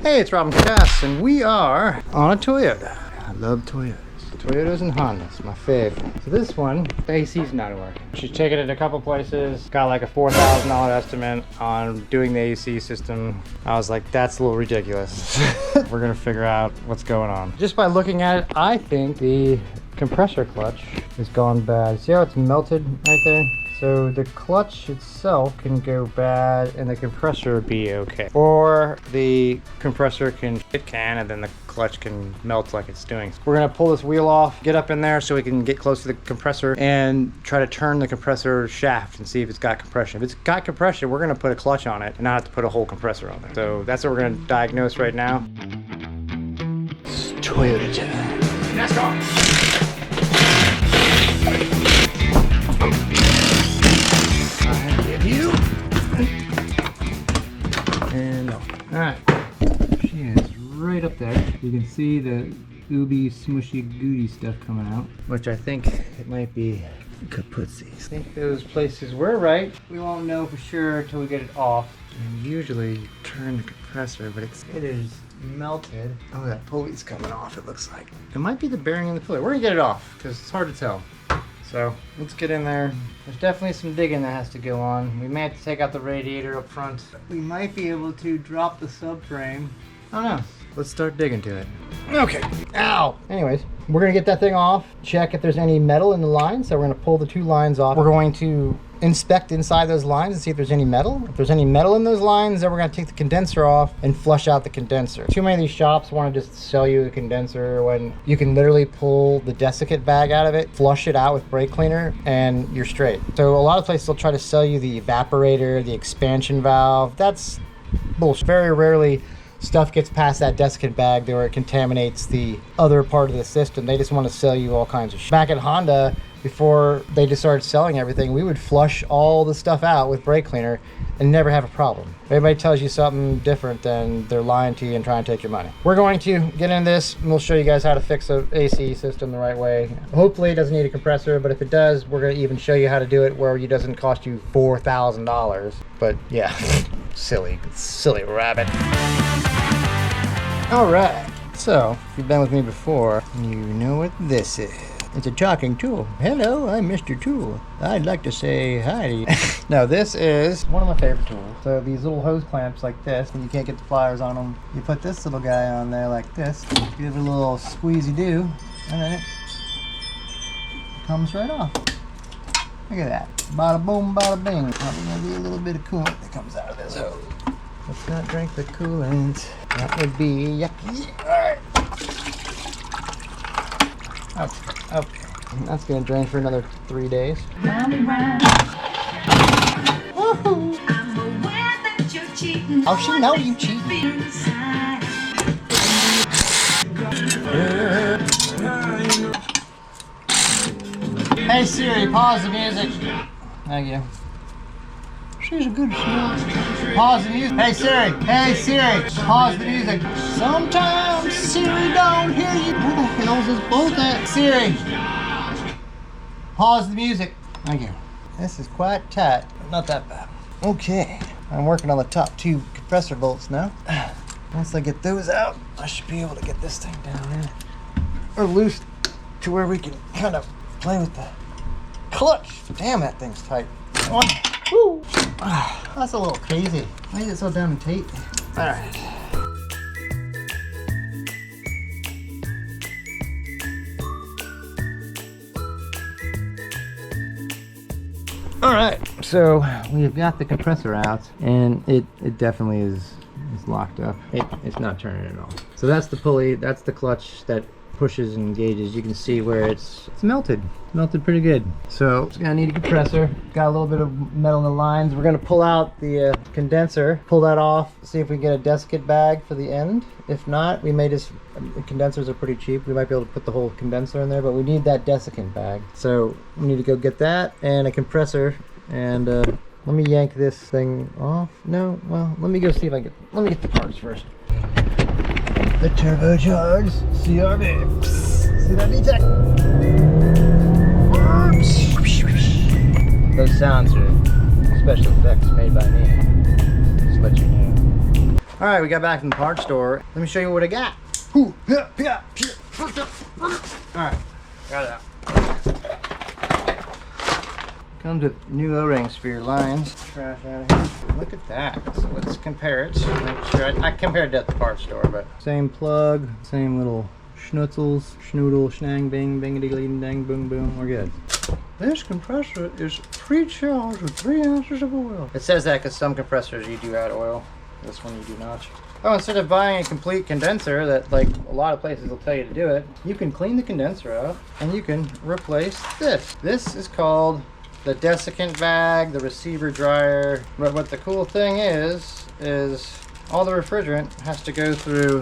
Hey, it's Rob and Kickass, and we are on a Toyota. I love Toyotas. Toyotas and Hondas, my favorite. So this one, the AC's not working. She's taken it a couple places, got like a $4,000 estimate on doing the AC system. I was like, that's a little ridiculous. We're gonna figure out what's going on. Just by looking at it, I think the compressor clutch has gone bad. See how it's melted right there? So the clutch itself can go bad and the compressor be okay. Or the compressor can and then the clutch can melt like it's doing. We're gonna pull this wheel off, get up in there so we can get close to the compressor and try to turn the compressor shaft and see if it's got compression. If it's got compression, we're gonna put a clutch on it and not have to put a whole compressor on it. So that's what we're gonna diagnose right now. It's Toyota time. Let's go. And no. Alright. She is right up there. You can see the ooby, smushy, gooey stuff coming out. Which I think it might be kaputsies. I think those places were right. We won't know for sure until we get it off. And usually you turn the compressor, but it is melted. Oh, that pulley's coming off, it looks like. It might be the bearing in the pulley. We're gonna get it off, because it's hard to tell. So let's get in there. There's definitely some digging that has to go on. We may have to take out the radiator up front. We might be able to drop the subframe. I don't know. Let's start digging to it. Okay. Ow! Anyways, we're gonna get that thing off, check if there's any metal in the lines. So we're gonna pull the two lines off. We're going to inspect inside those lines and see if there's any metal. If there's any metal in those lines, then we're gonna take the condenser off and flush out the condenser. Too many of these shops want to just sell you a condenser when you can literally pull the desiccant bag out of it, flush it out with brake cleaner, and you're straight. So a lot of places will try to sell you the evaporator, the expansion valve. That's bullshit. Very rarely stuff gets past that desiccant bag where it contaminates the other part of the system. They just want to sell you all kinds of shit. Back at Honda, before they just started selling everything, we would flush all the stuff out with brake cleaner and never have a problem. If anybody tells you something different, then they're lying to you and trying to take your money. We're going to get into this and we'll show you guys how to fix an AC system the right way. Hopefully it doesn't need a compressor, but if it does, we're going to even show you how to do it where it doesn't cost you $4,000. But yeah, silly rabbit. All right, so if you've been with me before, you know what this is. It's a talking tool. Hello, I'm Mr. Tool. I'd like to say hi to you. Now this is one of my favorite tools. So these little hose clamps like this, when you can't get the pliers on them, you put this little guy on there like this, give it a little squeezy do, and then it comes right off. Look at that. Bada boom, bada bing. Probably gonna be a little bit of coolant that comes out of this hose. Let's not drink the coolant. That would be yucky. Alright. Okay. That's gonna drain for another 3 days. Oh, she know you cheating. Hey Siri, pause the music. Thank you. She's a good Siri. Pause the music. Hey Siri, pause the music. Sometimes Siri don't hear you. Where the hell is this bolt at? Siri, pause the music. Thank you. This is quite tight, but not that bad. Okay, I'm working on the top two compressor bolts now. Once I get those out, I should be able to get this thing down here. Or loose to where we can kind of play with the clutch. Damn, that thing's tight. Woo. That's a little crazy. Why is it so damn tight? Alright. Alright, so we've got the compressor out and it definitely is locked up. It's not turning at all. So that's the pulley, that's the clutch that pushes and engages. You can see where it's melted. Melted pretty good. So it's gonna need a compressor. Got a little bit of metal in the lines. We're gonna pull out the condenser, pull that off, see if we can get a desiccant bag for the end. If not, we may just, condensers are pretty cheap. We might be able to put the whole condenser in there, but we need that desiccant bag. So we need to go get that and a compressor. And let me yank this thing off. No, well, let me go see if I get, let me get the parts first. The turbocharged CRV. See that VTEC? Those sounds are special effects made by me. Just let you know. All right, we got back from the parts store. Let me show you what I got. All right, got it out. Comes with new O-rings for your lines. Trash out of here. Look at that. So let's compare it. Make sure I compared it at the parts store, but same plug, same little schnutzels, schnoodle, schnang, bing, bingity, ding, dang, boom, boom. We're good. This compressor is pre-charged with 3 ounces of oil. It says that because some compressors you do add oil. This one you do not. Oh, instead of buying a complete condenser that like a lot of places will tell you to do it, you can clean the condenser out and you can replace this. This is called the desiccant bag, the receiver dryer. But what the cool thing is all the refrigerant has to go through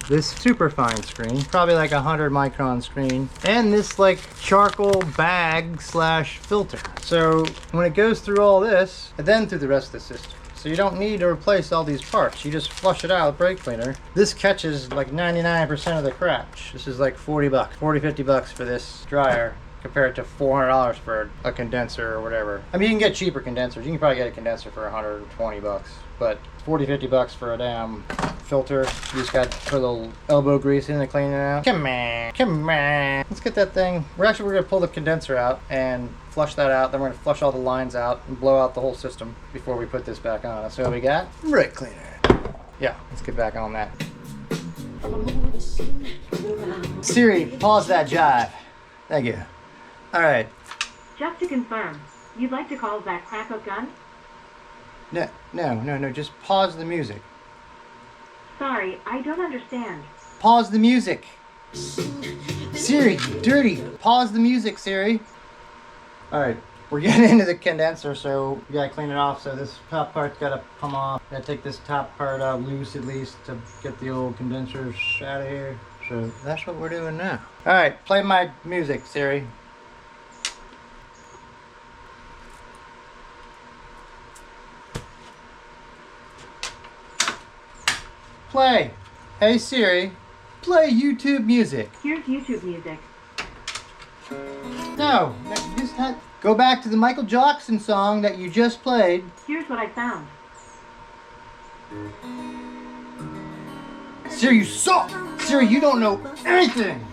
this super fine screen, probably like 100 micron screen, and this like charcoal bag slash filter. So when it goes through all this, and then through the rest of the system. So you don't need to replace all these parts. You just flush it out with brake cleaner. This catches like 99% of the crap. This is like 40 bucks, 40, 50 bucks for this dryer, compared to $400 for a condenser or whatever. I mean, you can get cheaper condensers. You can probably get a condenser for 120 bucks, but 40, 50 bucks for a damn filter. You just got to put a little elbow grease in and clean it out. Come on, come on. Let's get that thing. We're gonna pull the condenser out and flush that out. Then we're gonna flush all the lines out and blow out the whole system before we put this back on. So we got brake cleaner. Yeah, let's get back on that. Siri, pause that jive. Thank you. All right. Just to confirm, you'd like to call that crap-up gun? No, just pause the music. Sorry, I don't understand. Pause the music. Siri, dirty. Pause the music, Siri. All right, we're getting into the condenser, so we gotta clean it off. So this top part's gotta come off. Gotta take this top part out loose at least to get the old condensers out of here. So that's what we're doing now. All right, play my music, Siri. Play. Hey Siri, play YouTube music. Here's YouTube music. No, you just had go back to the Michael Jackson song that you just played. Here's what I found. Siri, you suck. Siri, you don't know anything.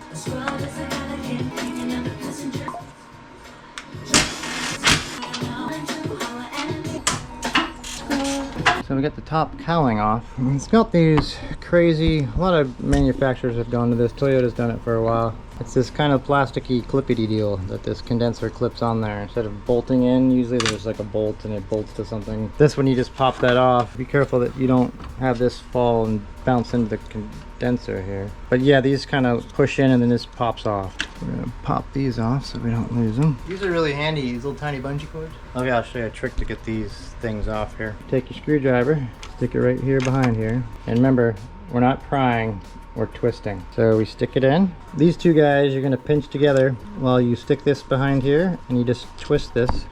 So we got the top cowling off. It's got these crazy, a lot of manufacturers have gone to this. Toyota's done it for a while. It's this kind of plasticky clippity deal that this condenser clips on there. Instead of bolting in, usually there's like a bolt and it bolts to something. This one you just pop that off. Be careful that you don't have this fall and bounce into the condenser here. But yeah, these kind of push in and then this pops off. We're gonna pop these off so we don't lose them. These are really handy, these little tiny bungee cords. Okay, I'll show you a trick to get these things off here. Take your screwdriver, stick it right here behind here. And remember, we're not prying, we're twisting. So we stick it in. These two guys you're gonna pinch together while you stick this behind here and you just twist this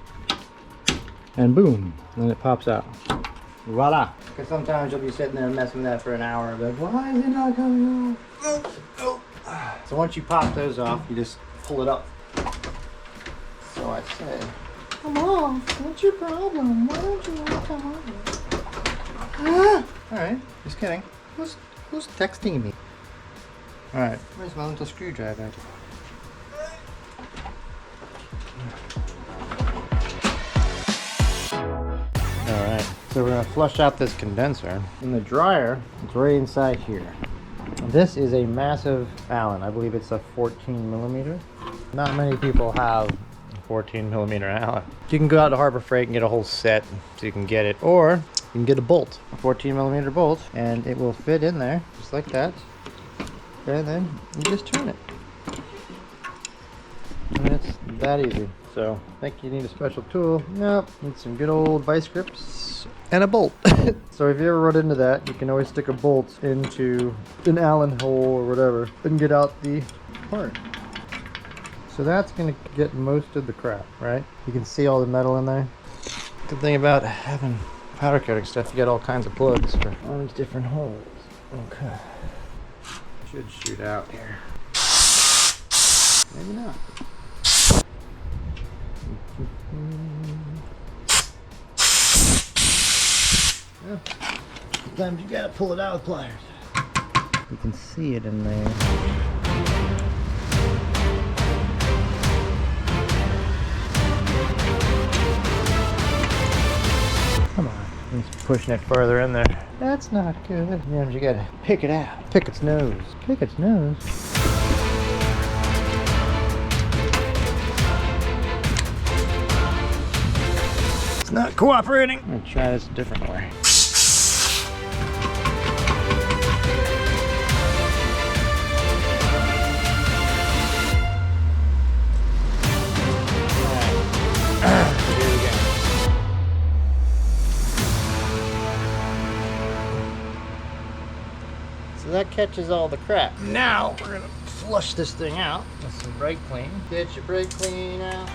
and boom, and then it pops out. Voila. Because sometimes you'll be sitting there messing with that for an hour, like, why is it not coming off? So once you pop those off, you just pull it up. So I say, come on, what's your problem? Why don't you want to come over? Alright, just kidding. Who's texting me? Alright, where's my little screwdriver? Alright, so we're going to flush out this condenser. And the dryer is right inside here. This is a massive Allen. I believe it's a 14 millimeter. Not many people have a 14 millimeter Allen. You can go out to Harbor Freight and get a whole set so you can get it. Or you can get a bolt, a 14 millimeter bolt, and it will fit in there just like that. And then you just turn it. And it's that easy. So I think you need a special tool. Nope, need some good old vice grips and a bolt. So if you ever run into that, you can always stick a bolt into an Allen hole or whatever and get out the part. So that's gonna get most of the crap, right? You can see all the metal in there. Good thing about having powder coating stuff, you get all kinds of plugs for all these different holes. Okay. Should shoot out here. Maybe not. Yeah. Sometimes you gotta pull it out with pliers. You can see it in there. Come on, it's pushing it further in there. That's not good. Sometimes you gotta pick it out. Pick its nose. Pick its nose. It's not cooperating. I'm gonna try this a different way. That catches all the crap. Now we're gonna flush this thing out with some brake clean. Get your brake clean out.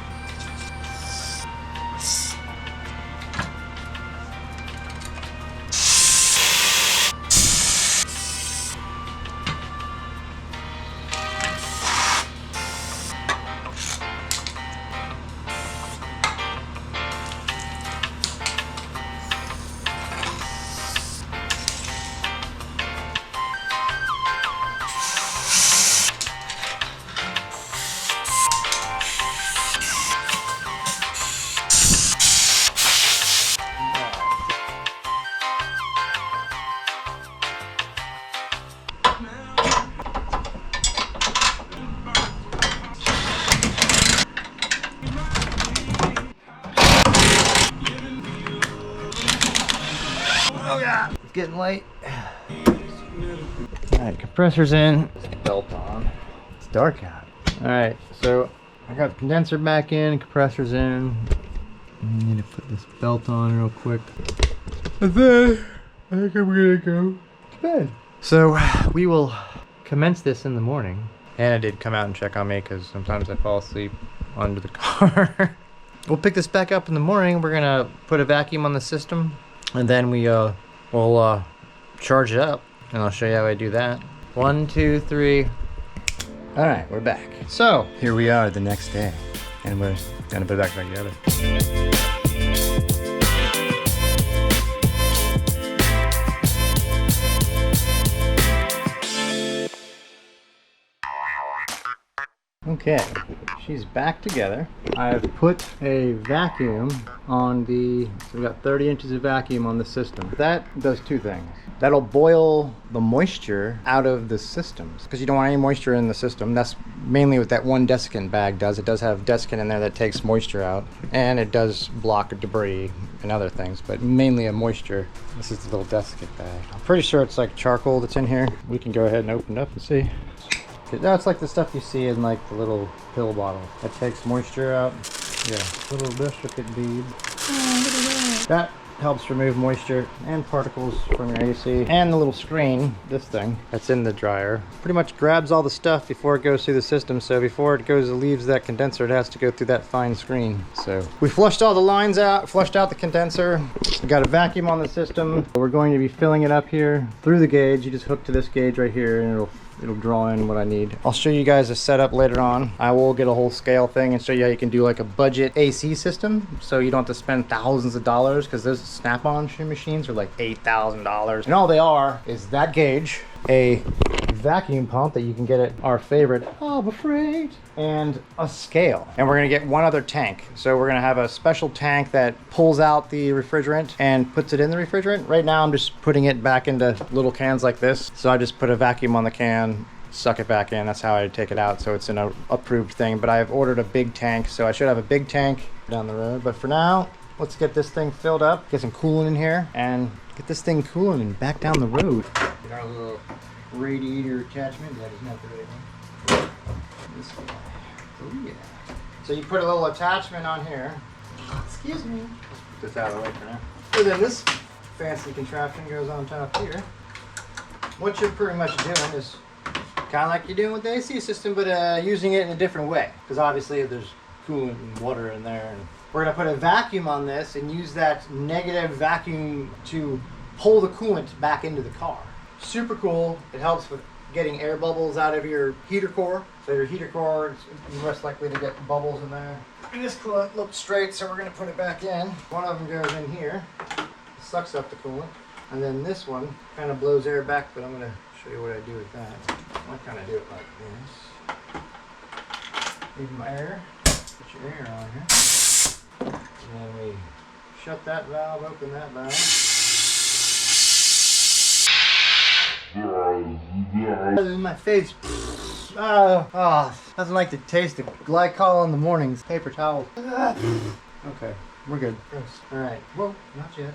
Oh yeah, it's getting late. Alright, compressor's in. Belt on. It's dark out. Alright, so I got the condenser back in, compressor's in. I need to put this belt on real quick. And then I think I'm gonna go to bed. So we will commence this in the morning. Anna did come out and check on me because sometimes I fall asleep under the car. We'll pick this back up in the morning. We're gonna put a vacuum on the system, and then we'll charge it up, and I'll show you how I do that. 1, 2, 3. All right, we're back. So here we are the next day, and we're gonna put it back together. Okay, she's back together. I've put a vacuum on the, so we've got 30 inches of vacuum on the system. That does two things. That'll boil the moisture out of the systems, because you don't want any moisture in the system. That's mainly what that one desiccant bag does. It does have desiccant in there that takes moisture out, and it does block debris and other things, but mainly a moisture. This is the little desiccant bag. I'm pretty sure it's like charcoal that's in here. We can go ahead and open it up and see. That's like the stuff you see in like the little pill bottle that takes moisture out. Yeah, little desiccant beads. Oh, look at that. That helps remove moisture and particles from your AC. And the little screen, this thing that's in the dryer, pretty much grabs all the stuff before it goes through the system. So before it leaves that condenser, it has to go through that fine screen. So we flushed all the lines out, flushed out the condenser. We got a vacuum on the system. We're going to be filling it up here through the gauge. You just hook to this gauge right here, and it'll draw in what I need. I'll show you guys a setup later on. I will get a whole scale thing and show you how you can do like a budget AC system, so you don't have to spend thousands of dollars, because those Snap-on machines are like $8,000. And all they are is that gauge, a vacuum pump that you can get at our favorite Harbor Freight, and a scale. And we're gonna get one other tank. So we're gonna have a special tank that pulls out the refrigerant and puts it in the refrigerant. Right now I'm just putting it back into little cans like this. So I just put a vacuum on the can, suck it back in. That's how I take it out, so it's an approved thing. But I've ordered a big tank, so I should have a big tank down the road. But for now, let's get this thing filled up, get some coolant in here, and get this thing cooling and back down the road. Get our little radiator attachment. That is not the right one. This guy. Oh yeah. So you put a little attachment on here. Excuse me. Let's put this out of the way for now. And then this fancy contraption goes on top here. What you're pretty much doing is kind of like you're doing with the AC system, but using it in a different way. Because obviously there's coolant and water in there. And we're going to put a vacuum on this and use that negative vacuum to pull the coolant back into the car. Super cool. It helps with getting air bubbles out of your heater core. So your heater core is less likely to get bubbles in there. And this coolant looks straight, so we're going to put it back in. One of them goes in here. Sucks up the coolant. And then this one kind of blows air back, but I'm gonna show you what I do with that. I kind of do it like this. Leave my air, put your air on here. And then we shut that valve, open that valve. In my face. Oh, doesn't like the taste of glycol in the mornings. Paper towels. Okay, we're good. Alright, whoa, not yet.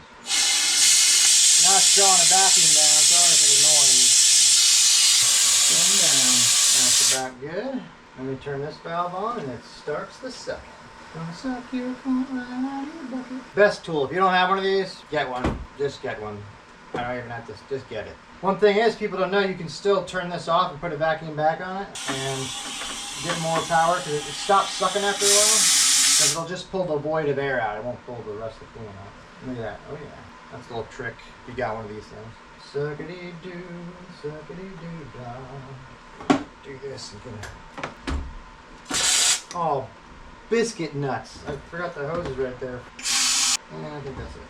Now it's drawing a vacuum down. Sorry for the noise. Going down. That's about good. Let me turn this valve on and it starts the sucking. Gonna suck your phone right out of your bucket. Best tool. If you don't have one of these, get one. Just get one. I don't even have to, just get it. One thing is, people don't know you can still turn this off and put a vacuum back on it and get more power because it stops sucking after a while. Because it'll just pull the void of air out. It won't pull the rest of the coolant out. Look at that. Oh yeah. That's a little trick if you got one of these things. Suckity-doo, suckity-doo-dah. Do this and get it. Oh, biscuit nuts. I forgot the hose is right there. Yeah, I think that's it.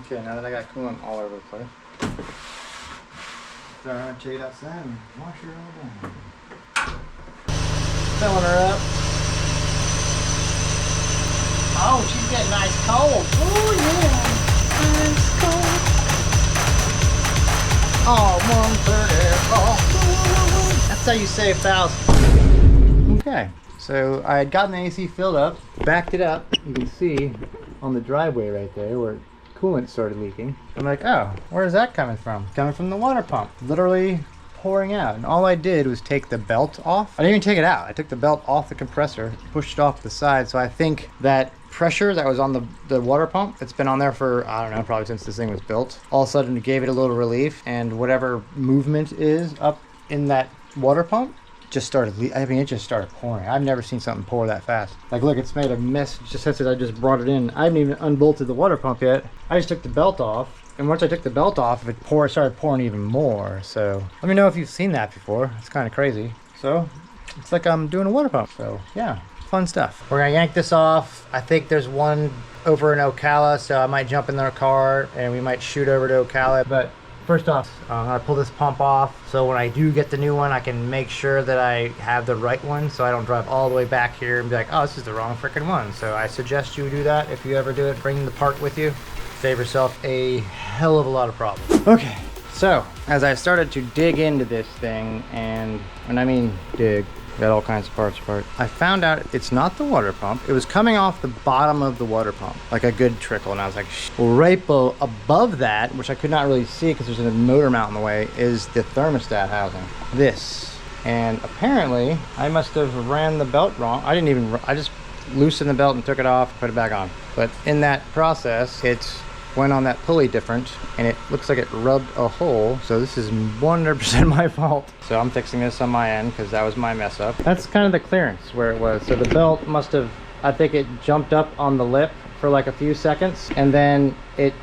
Okay, now that I got coolant all over the place, throw her on shade outside and wash her all down. Filling her up. Oh, she's getting nice cold. Oh yeah, nice cold. Oh, 130. Oh, that's how you save thousands. Okay, so I had gotten the AC filled up, backed it up. You can see on the driveway right there where coolant started leaking. I'm like, oh, where's that coming from? Coming from the water pump. Literally pouring out. And all I did was take the belt off. I didn't even take it out. I took the belt off the compressor, pushed it off to the side. So I think that pressure that was on the water pump, it's been on there for, I don't know, probably since this thing was built. All of a sudden it gave it a little relief, and whatever movement is up in that water pump just started it just started pouring. I've never seen something pour that fast. Like, look, it's made a mess just since I just brought it in. I haven't even unbolted the water pump yet. I just took the belt off, and once I took the belt off, it started pouring even more. So let me know if you've seen that before. It's kind of crazy. So it's like I'm doing a water pump. So yeah, fun stuff. We're gonna yank this off. I think there's one over in Ocala, so I might jump in their car and we might shoot over to Ocala. But first off, I pull this pump off, so when I do get the new one, I can make sure that I have the right one, so I don't drive all the way back here and be like, oh, this is the wrong freaking one. So I suggest you do that if you ever do it. Bring the part with you. Save yourself a hell of a lot of problems. Okay, so as I started to dig into this thing, and when I mean dig, got all kinds of parts apart, I found out it's not the water pump. It was coming off the bottom of the water pump, like a good trickle, and I was like, well, right above that, which I could not really see because there's a motor mount in the way, is the thermostat housing. This. And apparently, I must have ran the belt wrong. I just loosened the belt and took it off, put it back on. But in that process, it went on that pulley different, and it looks like it rubbed a hole. So this is 100% my fault. So I'm fixing this on my end because that was my mess up. That's kind of the clearance where it was. So the belt must have, I think it jumped up on the lip for like a few seconds, and then it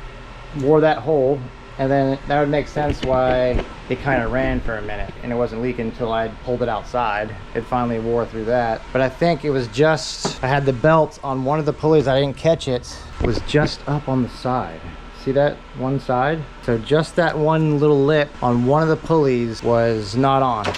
wore that hole, and then that would make sense why it kind of ran for a minute and it wasn't leaking until I pulled it outside. It finally wore through that. But I think it was just, I had the belt on one of the pulleys, I didn't catch it, was just up on the side. See that one side? So just that one little lip on one of the pulleys was not on.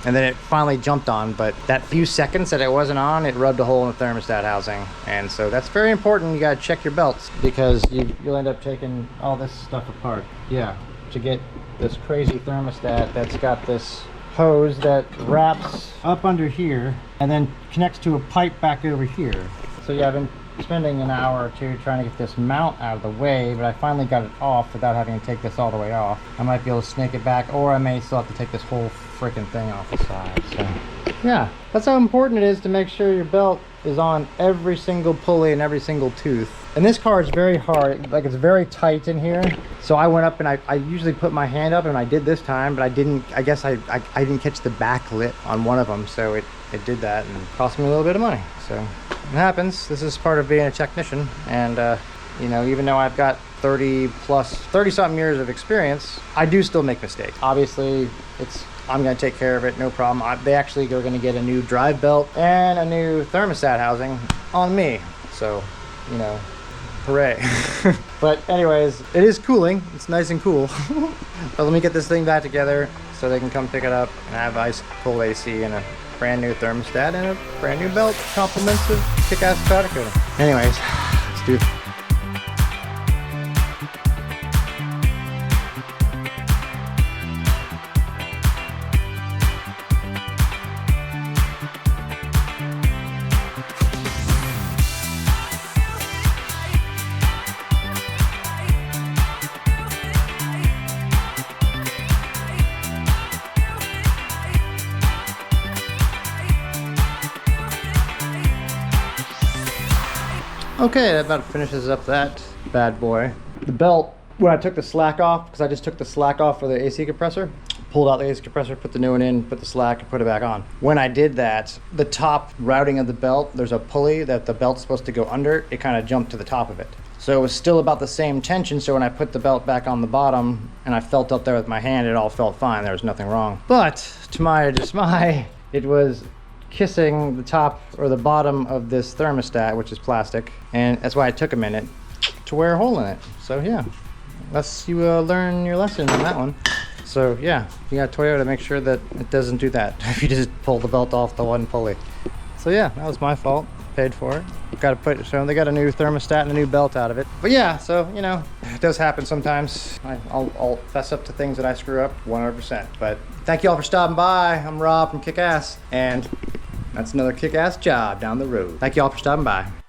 And then it finally jumped on, but that few seconds that it wasn't on, it rubbed a hole in the thermostat housing. And so that's very important. You gotta check your belts because you'll end up taking all this stuff apart. Yeah, to get this crazy thermostat that's got this hose that wraps up under here and then connects to a pipe back over here. So yeah, I've been spending an hour or two trying to get this mount out of the way, but I finally got it off without having to take this all the way off. I might be able to snake it back, or I may still have to take this whole freaking thing off the side. So yeah, that's how important it is to make sure your belt is on every single pulley and every single tooth. And this car is very hard, like it's very tight in here. So I went up and I usually put my hand up, and I did this time, but I didn't, I guess I didn't catch the back lip on one of them. So it did that and cost me a little bit of money. So it happens. This is part of being a technician. And you know, even though I've got 30 something years of experience, I do still make mistakes. Obviously, I'm gonna take care of it, no problem. They actually are gonna get a new drive belt and a new thermostat housing on me So, you know, hooray. But anyways, it is cooling. It's nice and cool. But let me get this thing back together so they can come pick it up and have ice cold AC and a brand new thermostat and a brand new belt. Compliments of Kickass powder coating. Anyways, let's do it. Okay, that about finishes up that bad boy. The belt, when I took the slack off, because I just took the slack off for the AC compressor, pulled out the AC compressor, put the new one in, put the slack, and put it back on. When I did that, the top routing of the belt, there's a pulley that the belt's supposed to go under, it kind of jumped to the top of it. So it was still about the same tension, so when I put the belt back on the bottom and I felt up there with my hand, it all felt fine, there was nothing wrong. But, to my dismay, it was kissing the top or the bottom of this thermostat, which is plastic, and that's why it took a minute to wear a hole in it. So yeah, unless you learn your lesson on that one. So yeah, if you got a Toyota, make sure that it doesn't do that if you just pull the belt off the one pulley. So yeah, that was my fault. Paid for it. So they got a new thermostat and a new belt out of it. But yeah, so you know, it does happen sometimes. I'll fess up to things that I screw up 100%. But thank you all for stopping by. I'm Rob from Kickass, and that's another kick-ass job down the road. Thank you all for stopping by.